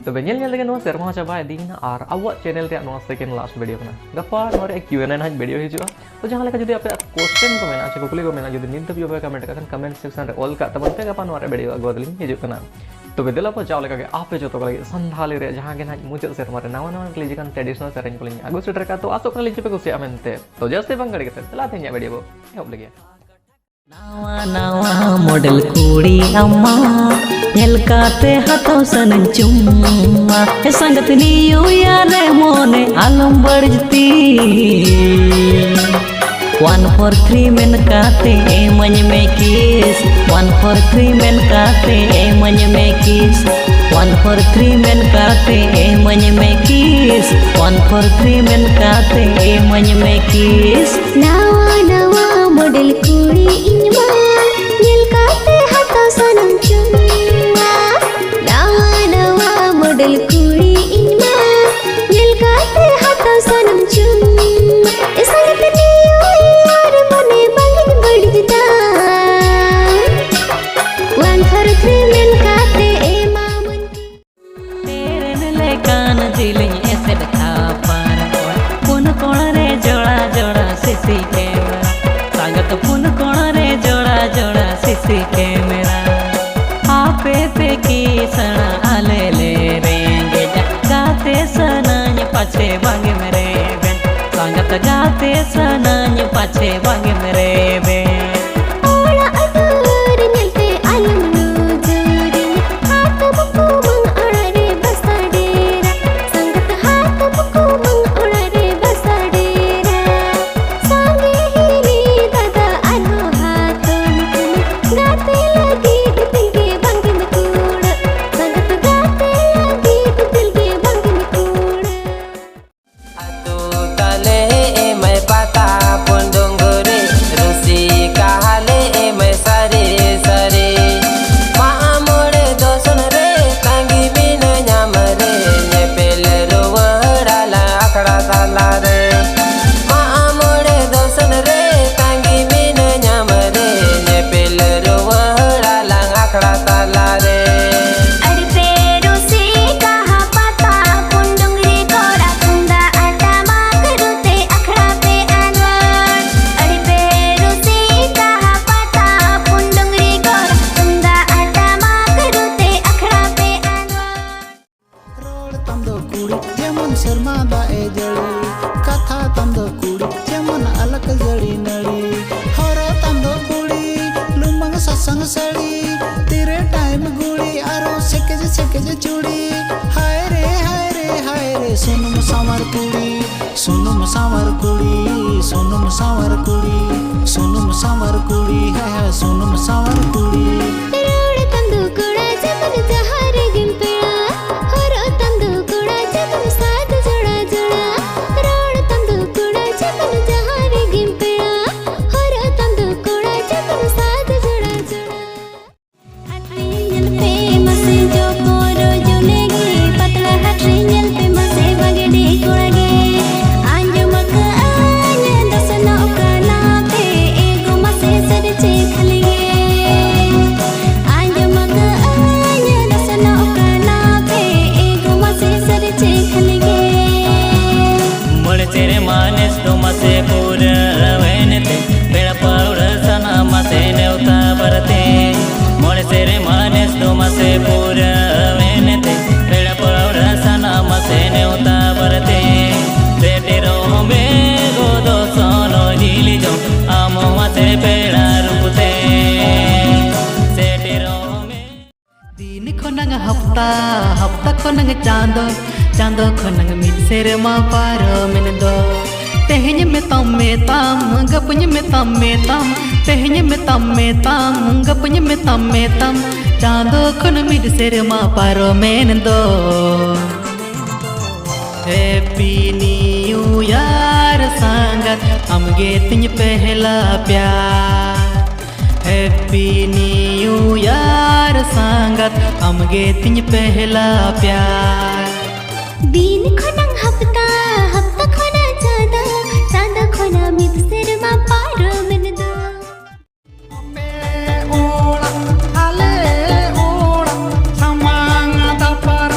तो बेनियल नेल लेकिन सेरमा चाबा दीना और आवा चैनल रे नो सेकंड लास्ट वीडियो कना गपा नोरे Q&A हज वीडियो हिजुआ तो जहां लेका जदि आपे क्वेश्चन को मेना कुकली को मेना जदि नित भी कमेंट करन कमेंट सेक्शन रे ऑल का तबन पे गपा नोरे वीडियो अगवदलिन हिजु कना तो बेदला पर जाव लेका के आपे जो तो लगे संधाली रे जहां के ना मुचत सेरमा रे नावा नावा क्लिज कन ट्रेडिशनल सेरेंज को अगु सेटर का तो आसो कन लिपे कुसिया मेनते तो जस्ते बंगड़ी के चला थे वीडियो को एहब लगे नावा नावा मॉडल कुड़ी अम्मा झलकाते हाथों सन चुम्मा हे संगत नियो यार मोने आलम बढ़ती 1 4 3 men kate मन में किस 1 4 3 men kate मन में किस 1 4 3 men kate मन में किस 1 4 3 men kate मन में किस नावा नावा मॉडल कुड़ी इनमा झलकाते हाथों सन चुम्मा नावा नावा मॉडल कुड़ी इनमा झलकाते हाथों सन चुम्मा संगत नियो यार मोने बलिन बढ़ता 1 4 3 men kate मामन तेरे नले कान दिलिं ऐसे दिखा पार पुन कोण रे जोड़ा जोड़ा सीसी कैमरा संगत पुन कोण रे जोड़ा जोड़ा सीसी कैमरा आपे पे की सना आले ले रेंगे गाते सनाय पाछे बांगे मेरे बेन संगत गाते सनाय पाछे बांगे मेरे बेन ओला अदर निलते आलम नजर हाथ बुकु मंग ओड़ा रे बसा डेरा संगत हाथ बुकु मंग ओड़ा रे बसा डेरा संगे हिली दादा आनो हाथों में गाते लगी दिल के बंग में कूड़ संगत गाते लगी दिल के बंग में कूड़ Atu tale mai pata pondonggore rusi kahale mai sare sare maamore doson re tangi bina nyamare nyepel ruwara la akra sala re maamore doson re tangi bina nyamare nyepel ruwara la akra sala re अरे पेड़ों से कहा पता पुंडुंगरी कोड़ा कुंदा आटा माकरुते अखड़ा पे अनवर अरे पेड़ों से कहा पता पुंडुंगरी कोड़ा कुंदा आटा माकरुते अखड़ा पे अनवर रोड तंदो कुड़ी जेमन शर्मा दा ए जड़ी कथा तंदो कुड़ी जेमन अलग जड़ी नड़ी हरो तंदो कुड़ी लुमंग ससंग सड़ी तेरे टाइम गुड़ी आरो सेकेज चूड़ी हाय रे हाय रे हाय रे सुनुम सावर कुड़ी सुनुम सावर कुड़ी सुनुम सावर कुड़ी सुनुम सावर कुड़ी है सुनुम सावर कुड़ी रोड तंदू कोड़ा जमन जहारे गिंपेड़ा हरो तंदू कोड़ा जमन साथ जोड़ा जोड़ा रोड तंदू कोड़ा जमन जहारे गिंपेड़ा हरो तंदू कोड़ा जमन साथ जोड़ा जोड़ा अट्रियल पे मसे जो कोरो जुलेगे पतला हट्रियल पे मसे बगड़े कोड़गे आंजुमक आने दसनो कला पे एगो मसे सरचे खलिगे आंजुमक आने दसनो कला पे एगो मसे सरचे खलिगे मोड़ तेरे मानेस तो मसे पूरा वेनते बेड़ा पाउड सना मसे नेवता बरते मोड़ तेरे मानेस तो मसे पूरा वेनते बेड़ा पाउड सना मसे नेवता बरते तेरो में गोदो सोनो नीली जो आमो मसे पेड़ा रुपते तेरो में दिन खनंग हफ्ता हफ्ता खनंग चांदो चांदो खनंग मिल सेरमा पारो में दो तेहन में तम गपन में तम तेहन में तम गपन में तम चांदो खन मिल सेरमा पारो में दो हैप्पी न्यू ईयर संगत हमगे तिन पहला प्यार हैप्पी न्यू ईयर संगत हमगे तिन पहला प्यार दिन खनंग हफ्ता हफ्ता खना चांदा चांदा खना मित सिरमा पारो में दो ओड़ा आले ओड़ा समांगा दपर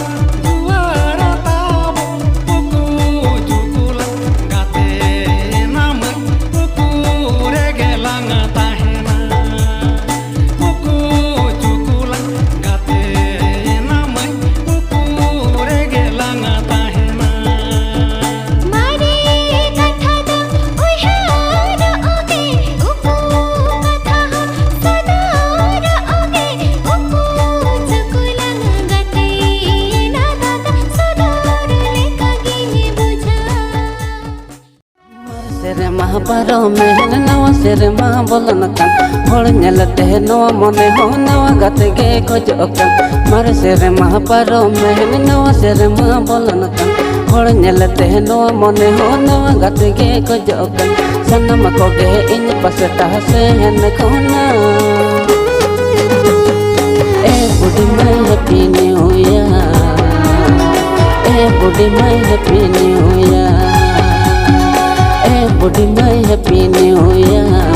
मेहन नवा सेरमा बोलन कान होड़ नेलते नवा मने हो नवा गाते गे खोजोग कान मारे सेरमा पारो मेहन नवा सेरमा बोलन कान होड़ नेलते नवा मने हो नवा गाते गे खोजोग कान सनम कोगे इन पासे तासे हन खोना ए बुढ़ी माई हैप्पी न्यू ईयर ए बुढ़ी माई हैप्पी न्यू ईयर ए बुढ़ी माई हैप्पी न्यू ईयर